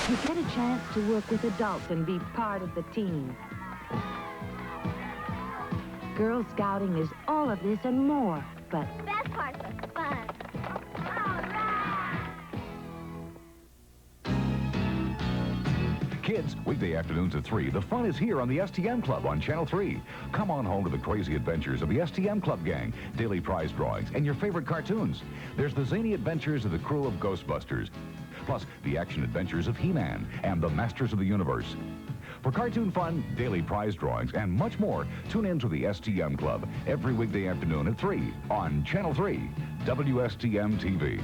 You get a chance to work with adults and be part of the team. Girl Scouting is all of this and more, but Best parts are fun. Kids, weekday afternoons at 3, the fun is here on the STM Club on Channel 3. Come on home to the crazy adventures of the STM Club gang, daily prize drawings, and your favorite cartoons. There's the zany adventures of the crew of Ghostbusters, plus the action adventures of He-Man and the Masters of the Universe. For cartoon fun, daily prize drawings, and much more, tune in to the STM Club every weekday afternoon at 3 on Channel 3, WSTM TV.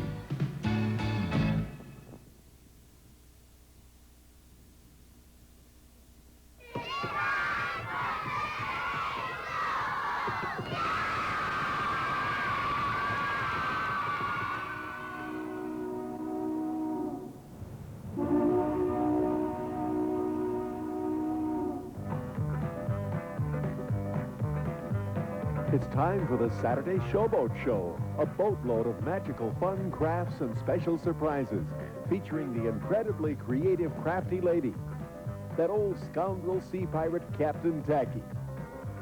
It's time for the Saturday Showboat Show, a boatload of magical fun, crafts, and special surprises, featuring the incredibly creative Crafty Lady, that old scoundrel sea pirate Captain Tacky,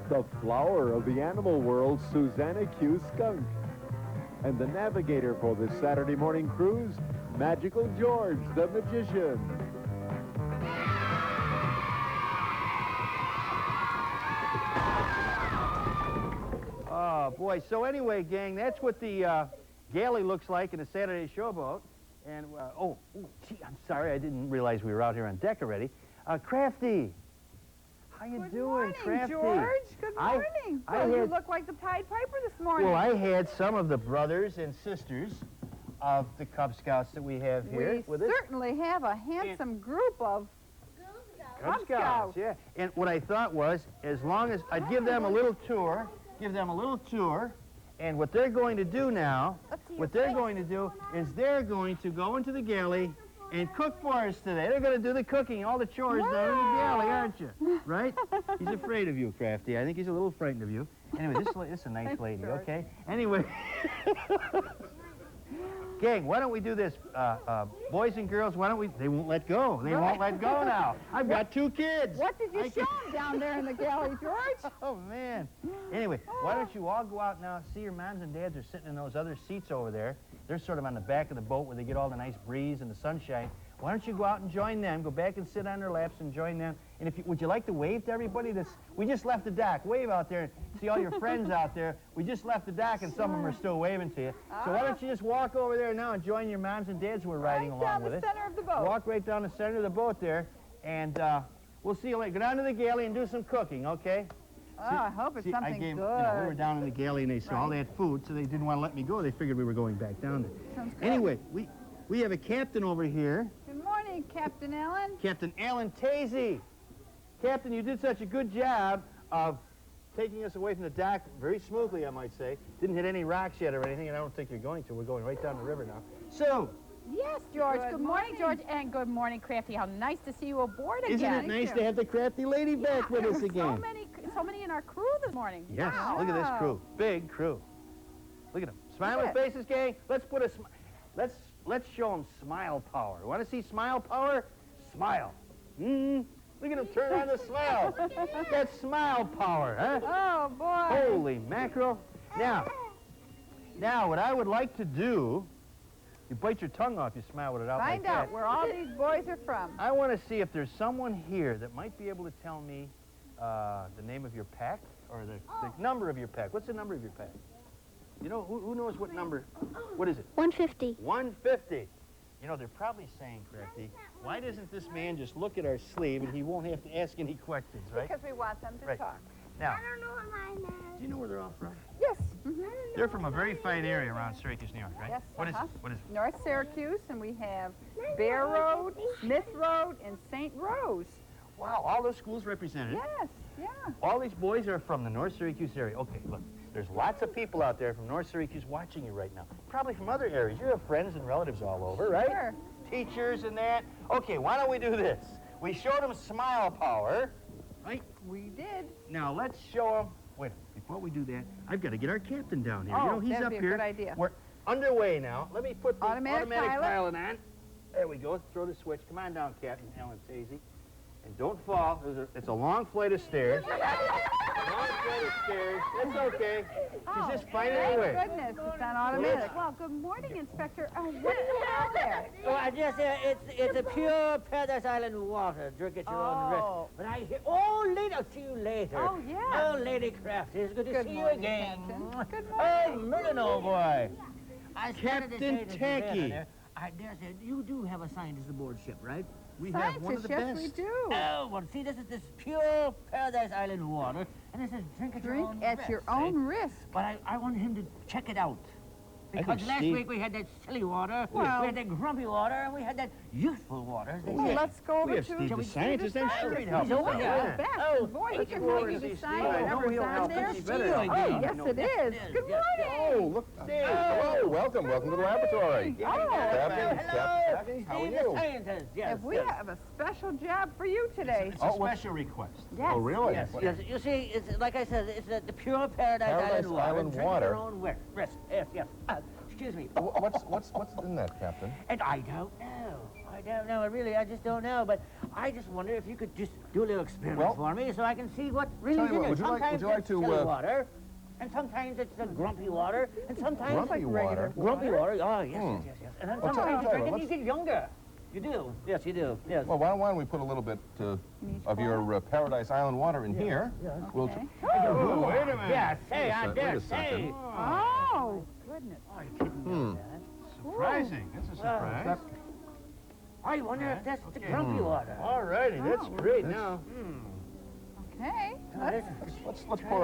the flower of the animal world Susanna Q. Skunk, and the navigator for this Saturday morning cruise, Magical George the Magician. Oh, boy. So anyway, gang, that's what the galley looks like in a Saturday Showboat. And, gee, I'm sorry. I didn't realize we were out here on deck already. Crafty, how you doing, Crafty? Good morning, George. Good morning. You look like the Pied Piper this morning. Well, I had some of the brothers and sisters of the Cub Scouts that we have here. We certainly have a handsome group of Cub Scouts, yeah. And what I thought was, as long as I'd give them a little tour, and what they're going to do now, is they're going to go into the galley and cook for us today. They're going to do the cooking, all the chores down in the galley, aren't you? Right? He's afraid of you, Crafty. I think he's a little frightened of you. Anyway, this is a nice lady, okay? Anyway. Gang, why don't we do this? Boys and girls, why don't we... They won't let go. They won't let go now. I've got 2 kids. What did you show them down there in the galley, George? Oh, man. Anyway, why don't you all go out now, see your moms and dads are sitting in those other seats over there. They're sort of on the back of the boat where they get all the nice breeze and the sunshine. Why don't you go out and join them? Go back and sit on their laps and join them. And would you like to wave to everybody? We just left the dock. Wave out there and see all your friends out there. We just left the dock and some of them are still waving to you. So why don't you just walk over there now and join your moms and dads who are riding along with us. Right down the center of the boat. Walk right down the center of the boat there, and we'll see you later. Go down to the galley and do some cooking, okay? I hope it's something good. We were down in the galley and they saw all that food, so they didn't want to let me go. They figured we were going back down there. Sounds good. Anyway, we have a captain over here. Good morning, Captain Allen. Captain Alan Tazy. Captain, you did such a good job of taking us away from the dock very smoothly, I might say. Didn't hit any rocks yet or anything, and I don't think you're going to. We're going right down the river now. So... Yes, George. Good morning, George, and good morning, Crafty. How nice to see you aboard again. Isn't it nice to have the Crafty Lady back with us again? So many in our crew this morning. Yes, wow. Look at this crew. Big crew. Look at them. Smiling faces, gang. Let's put let's show them smile power. Want to see smile power? Smile. Look at them turn on the smile. That's smile power, huh? Oh, boy. Holy mackerel. Now, what I would like to do, you bite your tongue off, you smile with it out like that. Find out where all these boys are from. I want to see if there's someone here that might be able to tell me the name of your pack or the number of your pack. What's the number of your pack? You know, who knows what number? What is it? 150. 150. You know, they're probably saying, Crafty, why doesn't this man just look at our sleeve and he won't have to ask any questions, right? Because we want them to talk. Now, I don't know what mine is. do you know where they're all from? Yes. They're from a very fine area around Syracuse, New York, right? Yes. What is it? What is it? North Syracuse, and we have Bear Road, Smith Road, and St. Rose. Wow, all those schools represented. Yes, yeah. All these boys are from the North Syracuse area. Okay, look, there's lots of people out there from North Syracuse watching you right now. Probably from other areas. You have friends and relatives all over, right? Sure. Teachers and that. Okay, why don't we do this? We showed them smile power, right? We did. Now, let's show them... Wait, before we do that, I've got to get our captain down here. Oh, you know, he's that'd up be a here. good idea. We're underway now. Let me put the automatic pilot on. There we go. Throw the switch. Come on down, Captain Ellen Tazy. And don't fall. It's a long flight of stairs. Long flight of stairs. It's okay. She's just fighting her way. Thank goodness, it's on automatic. Well, good morning, Inspector. Oh, what do you have there? Oh, I just, it's a pure Paradise Island water. Drink at your own risk. But I hear, I'll see you later. Oh, yeah. Oh, Lady Crafty, it's good to Good see you morning, again. Captain. Good Oh, morning. Merlin, old boy. I started to Captain say to Tacky. Savannah, I dare say, you do have a scientist aboard ship, right? We have one of the Scientists, best. yes, we do. Oh, well, see, this is this pure Paradise Island water, and it says drink at your own Drink at risk. your see? own risk. But I want him to check it out. I Because think last Steve- week we had that silly water, Well- we had that grumpy water, and we had that youthful water, as they Well, say. let's go over We have to Steve the the scientist. I'm sure he'd help He's us. over Oh, here. best. Oh, Boy, he let's can go over make to you see sign Steve. I know whatever's he'll on help there. us. He better Steve, help us. Oh, I yes, know. it is. Yes, Good yes, yes. morning. Oh, look. Hello, welcome to the laboratory. Oh, Captain, hello. Captain, how are Steve the you? scientist, yes. and we yes. have a special job for you today. It's a special request. Yes. Oh, really? Yes, What- yes. You see, it's like I said, it's the pure Paradise, Paradise Island water. Island Drink water? your own risk. Yes, yes. Excuse me. What's in that, Captain? And I don't know. I don't know. I just don't know. But I just wonder if you could just do a little experiment Well, for me so I can see what really tell you is in what, it. would you like- Sometimes would you like it's to, silly water, and sometimes it's a grumpy water, and sometimes Grumpy it's water? grumpy water. Oh, yes, yes, yes. And then Well, tell you sometimes what, you drink it and let's- you get younger. You do. Yes, you do. Yes. Well, why don't we put a little bit of your Paradise Island water in here? We'll Okay. Oh, wait a minute. Yeah, say, I Wait dare a second. say. Oh, goodness. I didn't know that. Surprising. That's a surprise. I wonder if that's the Okay. grumpy water. All righty, that's great. Now, Okay. Now,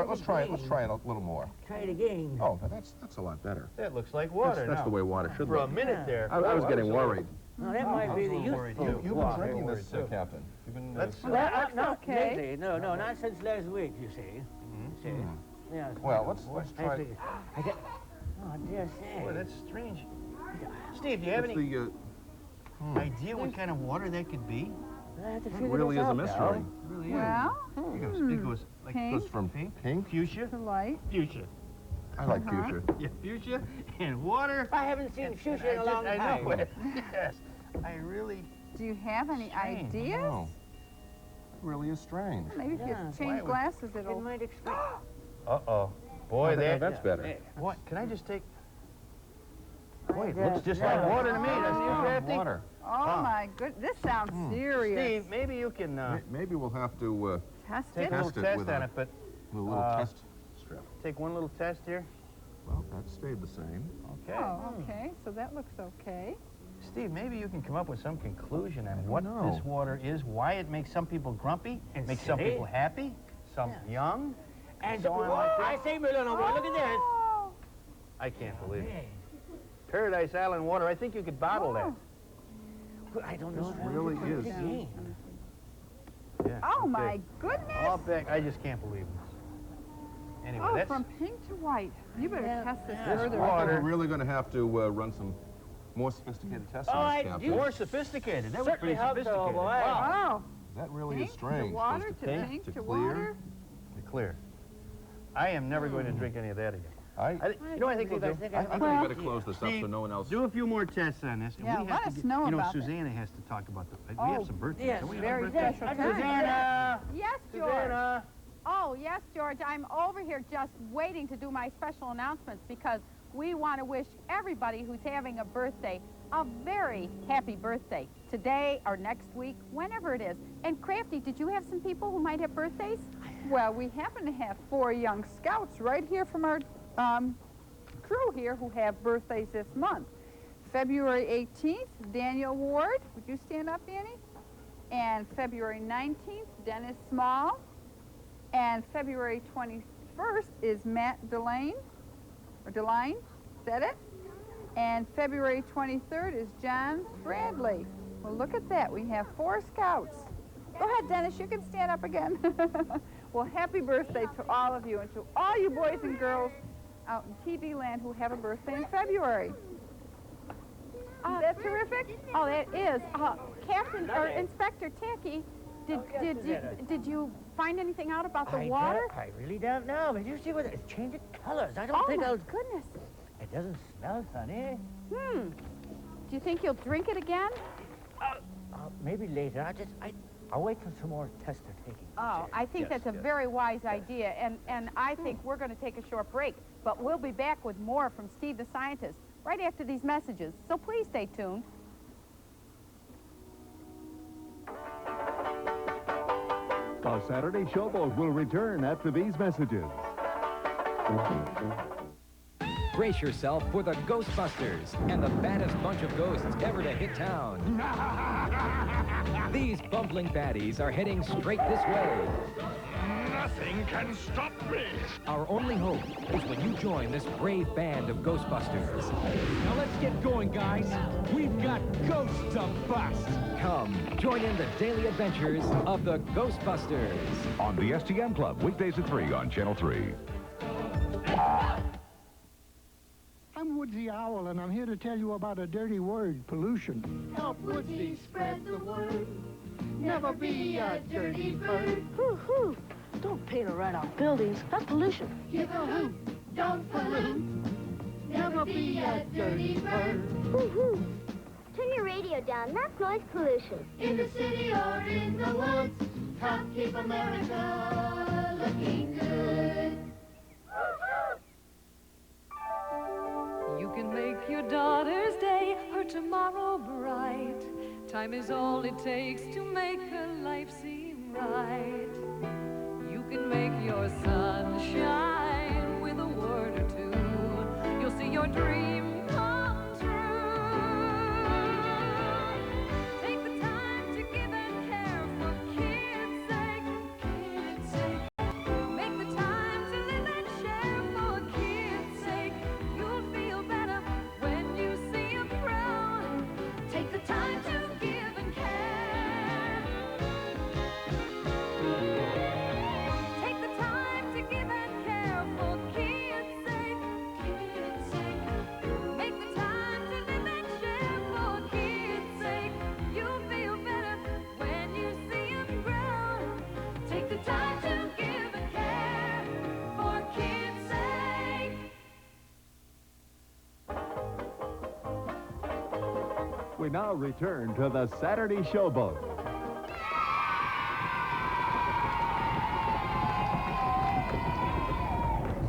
let's try it a little more. Try it again. Oh, that's a lot better. that looks like water That's now. the way water should For a look. minute there. I was getting worried. Now, that might be the a little worried, youthful too. You've been water. drinking worried, this, too. Captain. You've been. Let's- Well, That not looks okay. lately. No, not since last week, you see. See? Yes. Well, let's I try. see. I get, oh, I dare say. Boy, that's strange. Steve, do you have It's any the, idea what kind of water that could be? I have to it figure really this is a out, mystery. though. It really Well, is. It goes like Pink. Goes from pink. fuchsia. the light. Fuchsia. I like fuchsia. Yeah, fuchsia and water. I haven't seen fuchsia in a long I time. know it. Yes. I really. Do you have any Strange. ideas? Oh, it really is strange. Maybe if you Yeah. change glasses, It it'll... might explain. Uh-oh. Boy, That's better. What? Can I just take? Boy, it Yeah. looks just like water to me. Doesn't it, Crafty? Water. Oh, my goodness. This sounds serious. Steve, maybe you can Maybe we'll have to Test take it? a little Test it test with on a- it, but do a little test strip. take one little test here. Well, that stayed the same. Okay. Oh, okay. So that looks okay. Steve, maybe you can come up with some conclusion on what know. this water is, why it makes some people grumpy, And makes some silly. people happy, some young. And So on like I say, Merlin, look at this. Oh, I can't believe it. Paradise Island water, I think you could bottle that. I don't know. This really is. Yeah. oh okay. my goodness. All back, I just can't believe this. Anyway, Oh, that's from pink to white. You better Yeah, test this yeah. further. I think Water. we're really going to have to run some more sophisticated tests Oh, on I this, do. Captain. more sophisticated. That was Certainly pretty hope so, sophisticated. boy. Wow. Oh, That really pink is strange. to water Supposed to pink pink to to clear. water. Clear. I am never going to drink any of that again. I You know what I think we'll do? think we Well- better close this up so Steve, no one else. Do a few more tests on this. And Yeah, we have let to us get, know You know, about it. Susanna has to talk about the. We Oh, have some birthdays. yes, Don't we have very a birthday? special time. Susanna! Yes, George. Susanna! Oh, yes, George. I'm over here just waiting to do my special announcements because we want to wish everybody who's having a birthday a very happy birthday. Today or next week, whenever it is. And Crafty, did you have some people who might have birthdays? Well, we happen to have 4 young scouts right here from our crew here who have birthdays this month. February 18th, Daniel Ward. Would you stand up, Danny? And February 19th, Dennis Small. And February 21st is Matt Deline. Or Deline, is that it? And February 23rd is John Bradley. Well, look at that. We have 4 scouts. Go ahead, Dennis. You can stand up again. Well, happy birthday to all of you and to all you boys and girls out in TV land who have a birthday in February. Is that terrific? Oh, that is. Captain or Inspector Tacky, did you find anything out about the water? I really don't know. But you see what it's changing colors. I don't Oh, think my I'll. goodness. It doesn't smell funny. Do you think you'll drink it again? Maybe later. I'll wait till some more tests are taken. Oh, I think that's a very wise idea, and I think we're going to take a short break. But we'll be back with more from Steve the Scientist right after these messages, so please stay tuned. The Saturday Showboat will return after these messages. Brace yourself for the Ghostbusters and the baddest bunch of ghosts ever to hit town. These bumbling baddies are heading straight this way. Nothing can stop me. Our only hope is when you join this brave band of Ghostbusters. Now let's get going, guys. We've got ghosts to bust. Come, join in the daily adventures of the Ghostbusters. On the STM Club, weekdays at 3 on Channel 3. I'm Woodsy Owl, and I'm here to tell you about a dirty word, pollution. Help Woodsy spread the word. Never be a dirty bird. Hoo-hoo. Don't paint or write on buildings. That's pollution. Give a hoot. Don't pollute. Never be a dirty bird. Hoo-hoo. Turn your radio down. That's noise pollution. In the city or in the woods, help keep America looking good. You can make your daughter's day, her tomorrow bright. Time is all it takes to make her life seem right. You can make your sun shine with a word or two. You'll see your dream come true. Take the time to give and care for kids' sake, kids' sake. Make the time to live and share for kids' sake. You'll feel better when you see them proud. Take the time to give and care. Take the time to give and care for kids' sake, kids' sake. Make the time to live and share for kids' sake. You'll feel better when you see them grow. Take the time to give and care for kids' sake. We now return to the Saturday Showboat.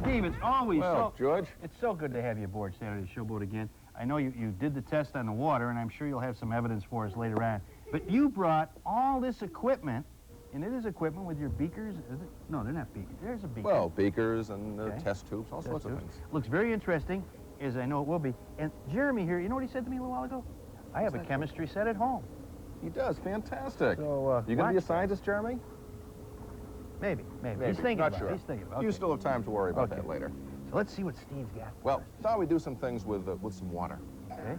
Steve, it's always Well, George. It's so good to have you aboard Saturday Showboat again. I know you did the test on the water, and I'm sure you'll have some evidence for us later on. But you brought all this equipment, and it is equipment with your beakers, is it? No, they're not beakers. There's a beaker. Well, beakers and Okay. test tubes, all sorts of Test things. tubes. Looks very interesting, as I know it will be. And Jeremy here, you know what he said to me a little while ago? I have a chemistry set at home. He does. Fantastic. So, you going to be a watch scientist, Jeremy? Maybe. Maybe. He's thinking Not about sure. it. He's thinking about it. You Okay. still have time to worry about Okay. that later. So let's see what Steve's got. Well, thought we'd do some things with some water. Okay.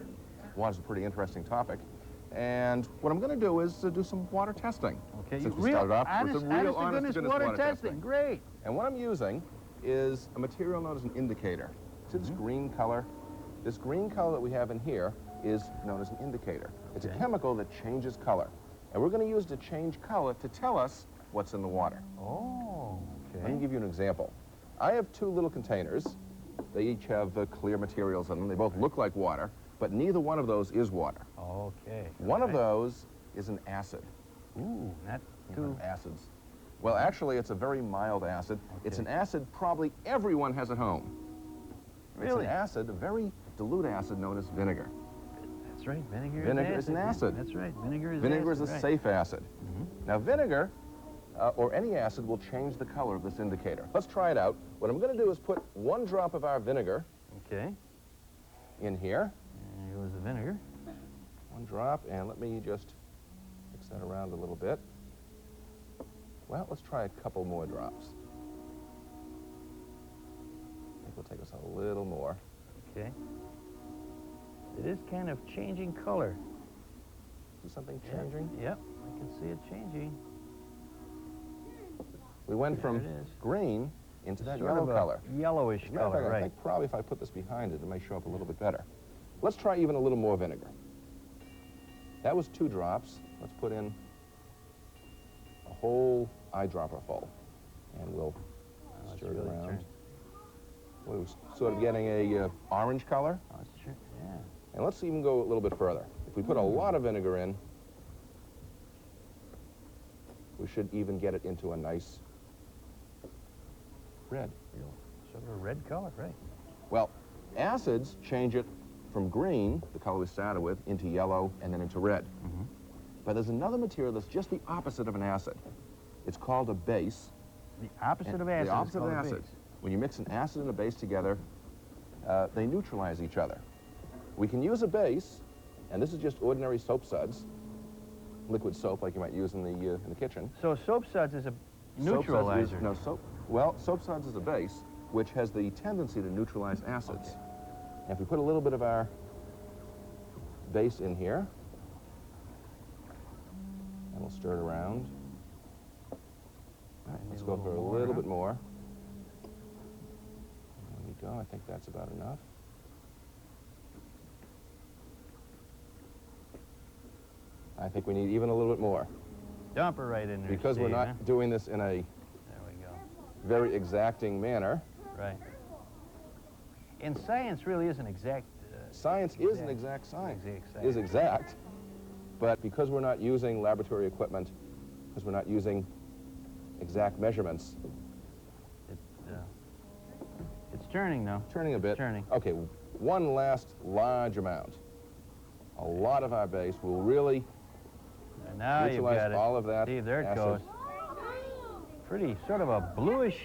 Water's a pretty interesting topic. And what I'm going to do is do some water testing. Okay. Since we Real started off honest, with some real honest to goodness water testing. Great. And what I'm using is a material known as an indicator. See this green color? This green color that we have in here is known as an indicator. It's a chemical that changes color. And we're going to use it to change color to tell us what's in the water. Oh, okay. Let me give you an example. I have two little containers. They each have clear materials in them. They both look like water, but neither one of those is water. Okay. One of those is an acid. Ooh, not too... Acids. Well, actually, it's a very mild acid. Okay. It's an acid probably everyone has at home. Really? It's an acid, a very dilute acid known as vinegar. That's right. Vinegar, Vinegar is an acid. That's right. Vinegar is Vinegar acid, is a right. safe acid. Now, vinegar or any acid will change the color of this indicator. Let's try it out. What I'm going to do is put 1 drop of our vinegar Okay. in here. There goes the vinegar. 1 drop, and let me just mix that around a little bit. Well, let's try a couple more drops. I think we'll take us a little more. Okay. It is kind of changing color. Is something changing? Yep, I can see it changing. We went There from it is. green into that Sort yellow of a color. yellowish As a matter of color, fact, I right. think probably if I put this behind it, it may show up a little bit better. Let's try even a little more vinegar. That was 2 drops. Let's put in a whole eyedropper full, and we'll stir it really around. turned. We're sort of getting a orange color. Oh, that's true. Yeah. And let's even go a little bit further. If we put a lot of vinegar in, we should even get it into a nice red. Sort of a red color, right? Well, acids change it from green, the color we started with, into yellow and then into red. But there's another material that's just the opposite of an acid. It's called a base. The opposite of acid. The opposite of acid. When you mix an acid and a base together, they neutralize each other. We can use a base, and this is just ordinary soap suds, liquid soap like you might use in the kitchen. So soap suds is a neutralizer. Soap suds is a base which has the tendency to neutralize acids. And if we put a little bit of our base in here, and we'll stir it around. All right, let's go for a little bit more. There we go. I think that's about enough. I think we need even a little bit more. Dump her right in there, because Steve, we're not doing this in a very exacting manner. Right. And science really isn't exact. Science is an exact science. Is exact. But because we're not using laboratory equipment, because we're not using exact measurements. It's turning now. Turning a bit. Turning. Okay, one last large amount. A lot of our base will really and now you've neutralize got it. all of that. Steve, there it acid. goes. Pretty, sort of a bluish,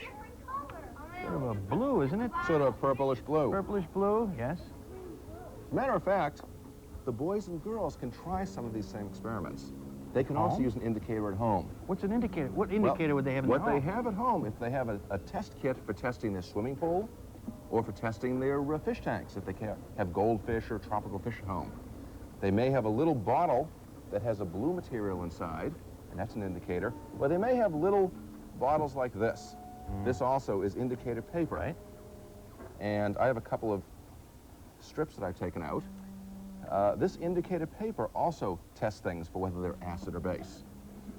sort of a blue, isn't it? Sort of a purplish blue. Purplish blue, yes. Matter of fact, the boys and girls can try some of these same experiments. They can also use an indicator at home. What's an indicator? What indicator would they have in their home? What they have at home, if they have a test kit for testing their swimming pool or for testing their fish tanks, if they have goldfish or tropical fish at home. They may have a little bottle that has a blue material inside, and that's an indicator. Or they may have little bottles like this. This also is indicator paper. Right. And I have a couple of strips that I've taken out. This indicator paper also tests things for whether they're acid or base.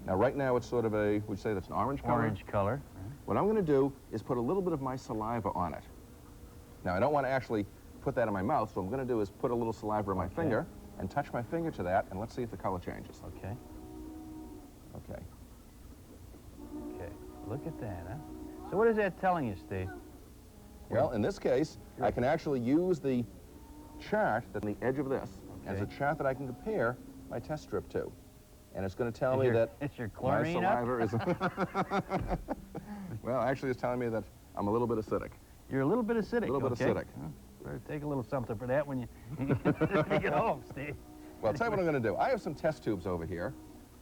Now, right now, it's sort of a, we'd say that's an orange color. Orange color. What I'm going to do is put a little bit of my saliva on it. Now, I don't want to actually put that in my mouth, so what I'm going to do is put a little saliva on my finger and touch my finger to that, and let's see if the color changes. Okay. Okay. Okay. Look at that, huh? So what is that telling you, Steve? Well, in this case, I can actually use the chart that's on the edge of this as a chart that I can compare my test strip to. And it's going to tell me that it's your my chlorine saliva is... Well, actually, it's telling me that I'm a little bit acidic. You're a little bit acidic. A little bit acidic. Better take a little something for that when you get home, Steve. Well, I'll tell you what I'm going to do. I have some test tubes over here,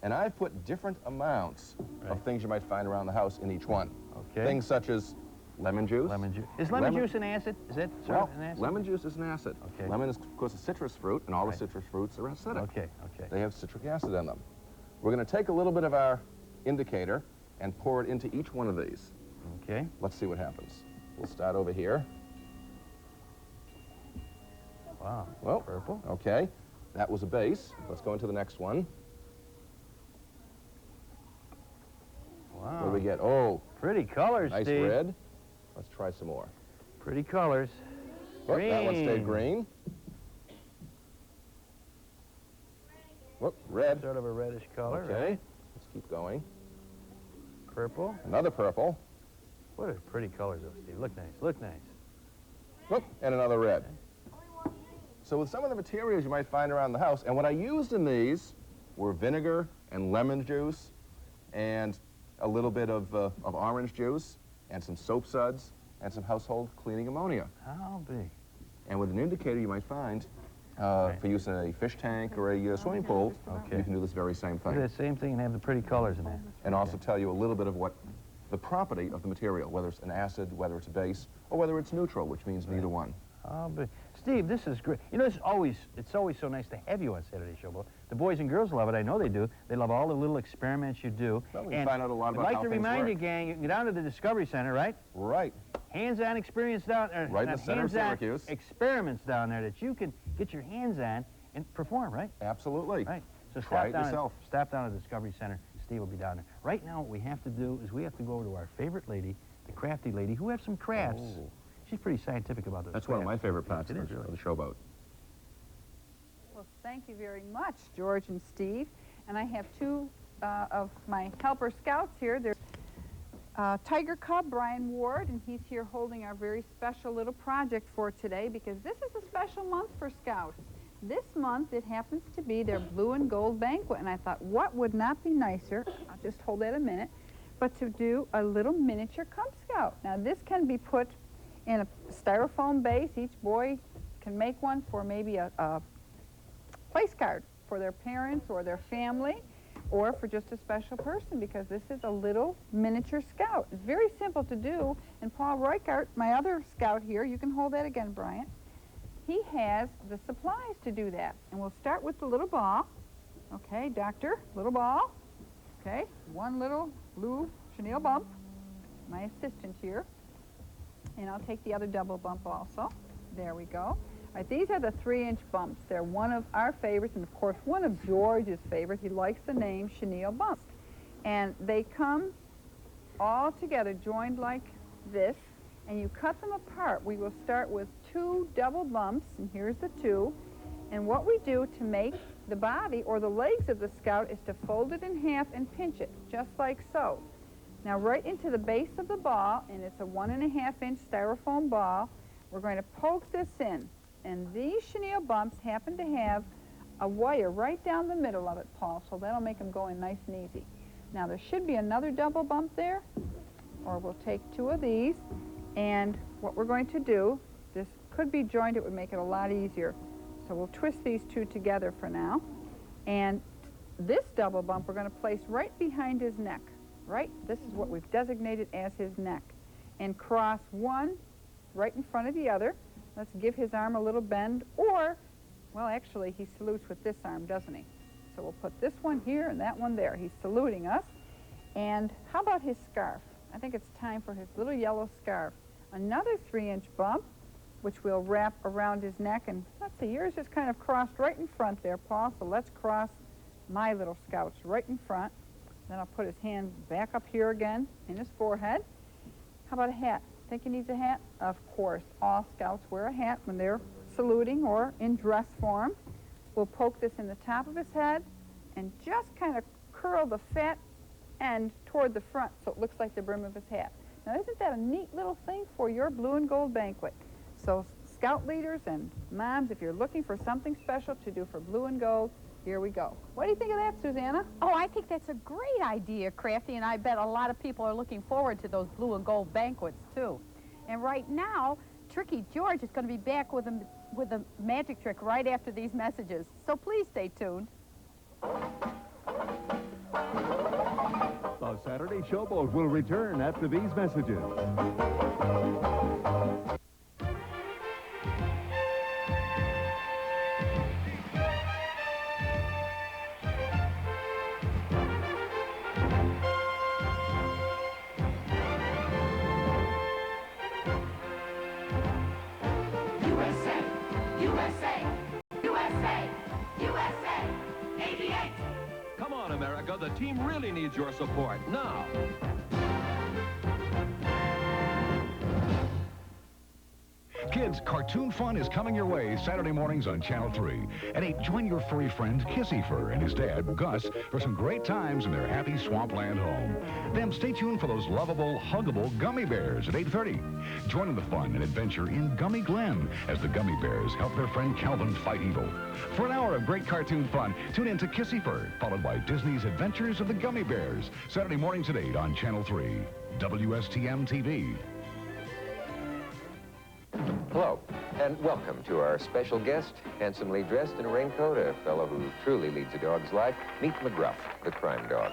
and I've put different amounts of things you might find around the house in each one. Okay. Things such as lemon juice. Lemon juice. Is lemon juice an acid? Is that an acid? Lemon juice is an acid. Okay. Lemon is, of course, a citrus fruit, and all the citrus fruits are acidic. Okay, okay. They have citric acid in them. We're going to take a little bit of our indicator and pour it into each one of these. Okay. Let's see what happens. We'll start over here. Wow. Well, purple. Okay. That was a base. Let's go into the next one. Wow. What do we get? Oh. Pretty colors, nice Steve. red. Let's try some more. Pretty colors. Oh, that one stayed green. Whoop, red. Sort of a reddish color. Okay. Right? Let's keep going. Purple. Another purple. What are pretty colors, though, Steve? Look nice. Look nice. Whoop, and another red. So with some of the materials you might find around the house, and what I used in these were vinegar and lemon juice and a little bit of orange juice and some soap suds and some household cleaning ammonia. How big? And with an indicator you might find for use in a fish tank or a swimming pool, you can do this very same thing. Do that same thing and have the pretty colors in there. And also tell you a little bit of what the property of the material, whether it's an acid, whether it's a base, or whether it's neutral, which means neither one. Oh, but Steve, this is great. You know, it's always so nice to have you on Saturday Showboat. The boys and girls love it. I know they do. They love all the little experiments you do. Well, we can find out a lot about I'd like how to things remind work. you, gang, you can get down to the Discovery Center, right? Right. Hands-on experience down there. Right in the center of Syracuse. Experiments down there that you can get your hands on and perform, right? Absolutely. Right. So Try it yourself. Stop down at Discovery Center. Steve will be down there. Right now, what we have to do is we have to go over to our favorite lady, the crafty lady, who has some crafts. Oh. She's pretty scientific about those That's crafts. one of my favorite parts It of is, the really. Showboat. Well, thank you very much, George and Steve. And I have two of my helper scouts here. There's Tiger Cub, Brian Ward, and he's here holding our very special little project for today because this is a special month for Scouts. This month, it happens to be their Blue and Gold Banquet, and I thought, what would not be nicer, I'll just hold that a minute, but to do a little miniature Cub Scout. Now, this can be put in a styrofoam base. Each boy can make one for maybe a place card for their parents or their family, or for just a special person, because this is a little miniature scout. It's very simple to do, and Paul Reichart, my other scout here, you can hold that again, Bryant, he has the supplies to do that. And we'll start with the little ball. Okay, Doctor, little ball. Okay, one little blue chenille bump, my assistant here. And I'll take the other double bump also. There we go. All right, these are the 3-inch bumps. They're one of our favorites, and of course one of George's favorites. He likes the name chenille bump. And they come all together, joined like this, and you cut them apart. We will start with 2 double bumps, and here's the 2. And what we do to make the body or the legs of the scout is to fold it in half and pinch it, just like so. Now right into the base of the ball, and it's a 1.5-inch styrofoam ball, we're going to poke this in. And these chenille bumps happen to have a wire right down the middle of it, Paul, so that'll make them go in nice and easy. Now there should be another double bump there, or we'll take 2 of these, and what we're going to do, this could be joined, it would make it a lot easier. So we'll twist these 2 together for now. And this double bump we're going to place right behind his neck, right? This is what we've designated as his neck. And cross one right in front of the other. Let's give his arm a little bend, or, well, actually, he salutes with this arm, doesn't he? So we'll put this one here and that one there. He's saluting us. And how about his scarf? I think it's time for his little yellow scarf. Another 3-inch bump, which we'll wrap around his neck. And let's see, yours is kind of crossed right in front there, Paul. So let's cross my little scout's right in front. Then I'll put his hand back up here again in his forehead. How about a hat? Think he needs a hat? Of course, all scouts wear a hat when they're saluting or in dress form. We'll poke this in the top of his head and just kind of curl the fat end toward the front so it looks like the brim of his hat. Now, isn't that a neat little thing for your Blue and Gold Banquet? So, scout leaders and moms, if you're looking for something special to do for Blue and Gold, here we go. What do you think of that, Susanna? Oh, I think that's a great idea, Crafty, and I bet a lot of people are looking forward to those Blue and Gold Banquets, too. And right now, Tricky George is going to be back with a magic trick right after these messages. So please stay tuned. The Saturday Showboat will return after these messages. America, the team really needs your support now. Kids, cartoon fun is coming your way Saturday mornings on Channel 3. At 8, join your furry friend Kissy Fur and his dad, Gus, for some great times in their happy swampland home. Then stay tuned for those lovable, huggable gummy bears at 8:30. Join in the fun and adventure in Gummy Glen as the gummy bears help their friend Calvin fight evil. For an hour of great cartoon fun, tune in to Kissy Fur, followed by Disney's Adventures of the Gummy Bears, Saturday mornings at 8 on Channel 3. WSTM TV. Hello, and welcome to our special guest, handsomely dressed in a raincoat, a fellow who truly leads a dog's life. Meet McGruff, the crime dog.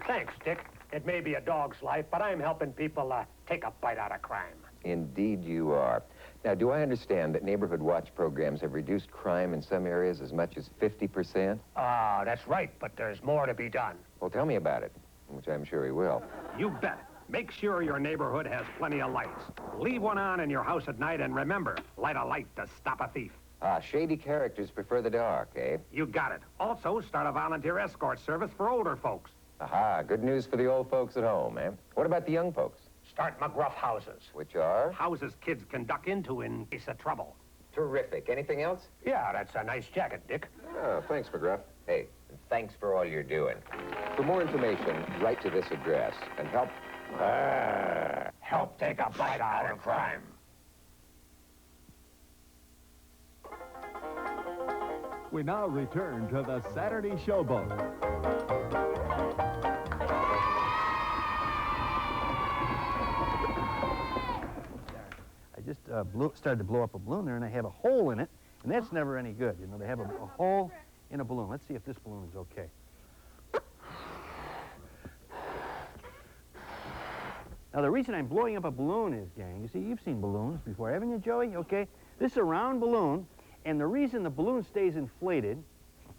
Thanks, Dick. It may be a dog's life, but I'm helping people take a bite out of crime. Indeed you are. Now, do I understand that neighborhood watch programs have reduced crime in some areas as much as 50%? That's right, but there's more to be done. Well, tell me about it, which I'm sure he will. You bet. Make sure your neighborhood has plenty of lights. Leave one on in your house at night, and remember, light a light to stop a thief. Shady characters prefer the dark, eh? You got it. Also, start a volunteer escort service for older folks. Aha, good news for the old folks at home, eh? What about the young folks? Start McGruff houses. Which are? Houses kids can duck into in case of trouble. Terrific. Anything else? Yeah, that's a nice jacket, Dick. Oh, thanks, McGruff. Hey, thanks for all you're doing. For more information, write to this address and help Take a bite out of crime. We now return to the Saturday Showboat. I just started to blow up a balloon there, and I have a hole in it, and that's never any good. You know, they have a hole in a balloon. Let's see if this balloon is okay. Now, the reason I'm blowing up a balloon is, gang, you see, you've seen balloons before, haven't you, Joey? Okay? This is a round balloon, and the reason the balloon stays inflated,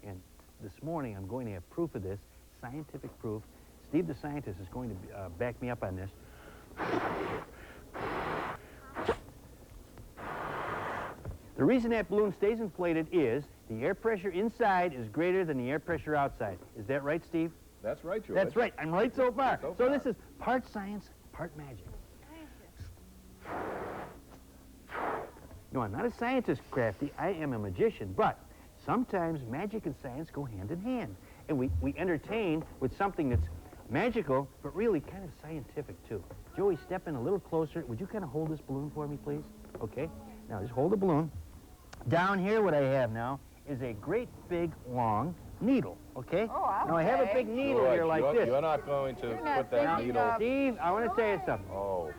and this morning I'm going to have proof of this, scientific proof. Steve, the scientist, is going to back me up on this. The reason that balloon stays inflated is the air pressure inside is greater than the air pressure outside. Is that right, Steve? That's right, George. That's right. I'm right so far. So this is part science, part magic. No, I'm not a scientist, Crafty. I am a magician. But sometimes magic and science go hand in hand. And we entertain with something that's magical, but really kind of scientific, too. Joey, step in a little closer. Would you kind of hold this balloon for me, please? Okay. Now, just hold the balloon. Down here, what I have now is a great big, long needle, okay? Oh, Now, I have a big needle here like this. You're not going to put that needle... Steve, I want to tell you something. Oh.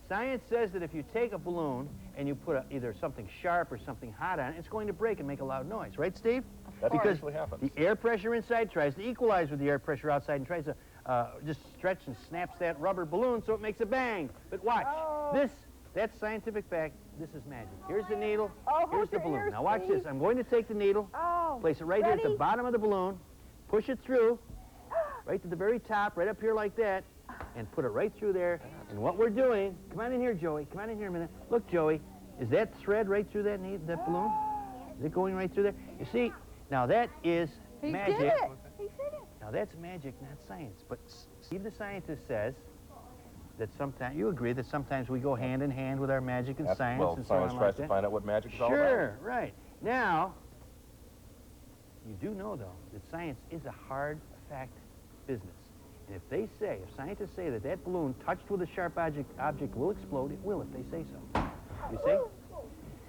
Science says that if you take a balloon and you put either something sharp or something hot on it, it's going to break and make a loud noise. Right, Steve? That because actually happens. The air pressure inside tries to equalize with the air pressure outside and tries to just stretch and snaps that rubber balloon so it makes a bang. But watch. That's scientific fact. This is magic. Here's the needle. Here's the balloon. Now watch this. I'm going to take the needle, place it right here at the bottom of the balloon, push it through, right to the very top, right up here like that, and put it right through there. And what we're doing, come on in here, Joey. Come on in here a minute. Look, Joey, is that thread right through that balloon? Is it going right through there? You see, now that is magic. He did it. Now that's magic, not science. But Steve the scientist says that sometimes, you agree that sometimes we go hand in hand with our magic and science well, and so on science tries to find out what magic is all about. Sure, right. Now, you do know, though, that science is a hard fact business. And if scientists say that that balloon touched with a sharp object will explode, it will if they say so. You see?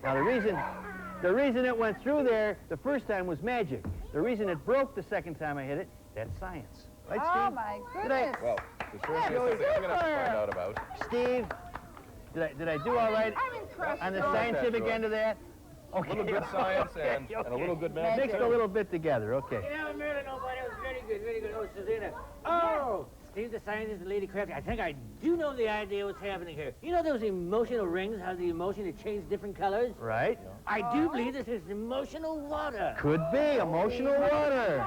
Now, the reason it went through there the first time was magic. The reason it broke the second time I hit it, that's science. Right, Steve? Oh, my goodness. Well, there's certainly something I'm going to have to find out about. Steve, did I do all right on the scientific end of that? Okay. A little good science and a little good magic. Mixed a little bit together, okay. You know, Merlin, nobody was very good, very good. Oh, Susanna. Oh, Steve the scientist and Lady Crafty. I think I do know the idea what's happening here. You know those emotional rings, how the emotion to change different colors? Right. I do believe this is emotional water. Could be emotional water.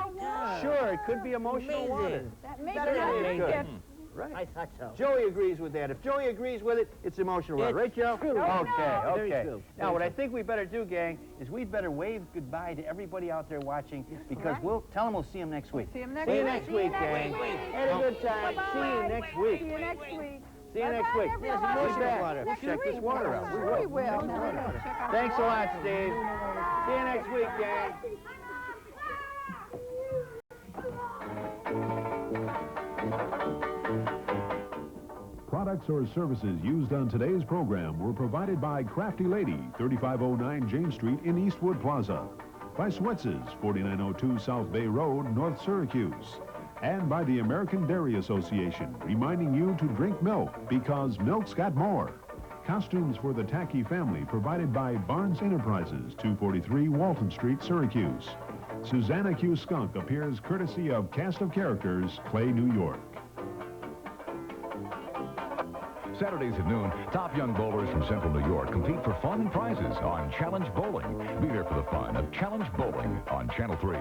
Sure, it could be emotional water. That makes Good. Right. I thought so. Joey agrees with that. If Joey agrees with it, it's emotional water. Right, Joe? True. Okay. Now, what I think we better do, gang, is we'd better wave goodbye to everybody out there watching because we'll tell them we'll see them next week. See you next week, gang. Had a good time. See you next week. See you next week. See you next week. Yes, emotional water. We'll check this water out. Sure we will. Thanks a lot, Steve. See you next week, gang. Products or services used on today's program were provided by Crafty Lady, 3509 Jane Street in Eastwood Plaza, by Swetz's, 4902 South Bay Road, North Syracuse, and by the American Dairy Association, reminding you to drink milk because milk's got more. Costumes for the Tacky family provided by Barnes Enterprises, 243 Walton Street, Syracuse. Susanna Q. Skunk appears courtesy of Cast of Characters, Clay, New York. Saturdays at noon, top young bowlers from Central New York compete for fun and prizes on Challenge Bowling. Be there for the fun of Challenge Bowling on Channel 3.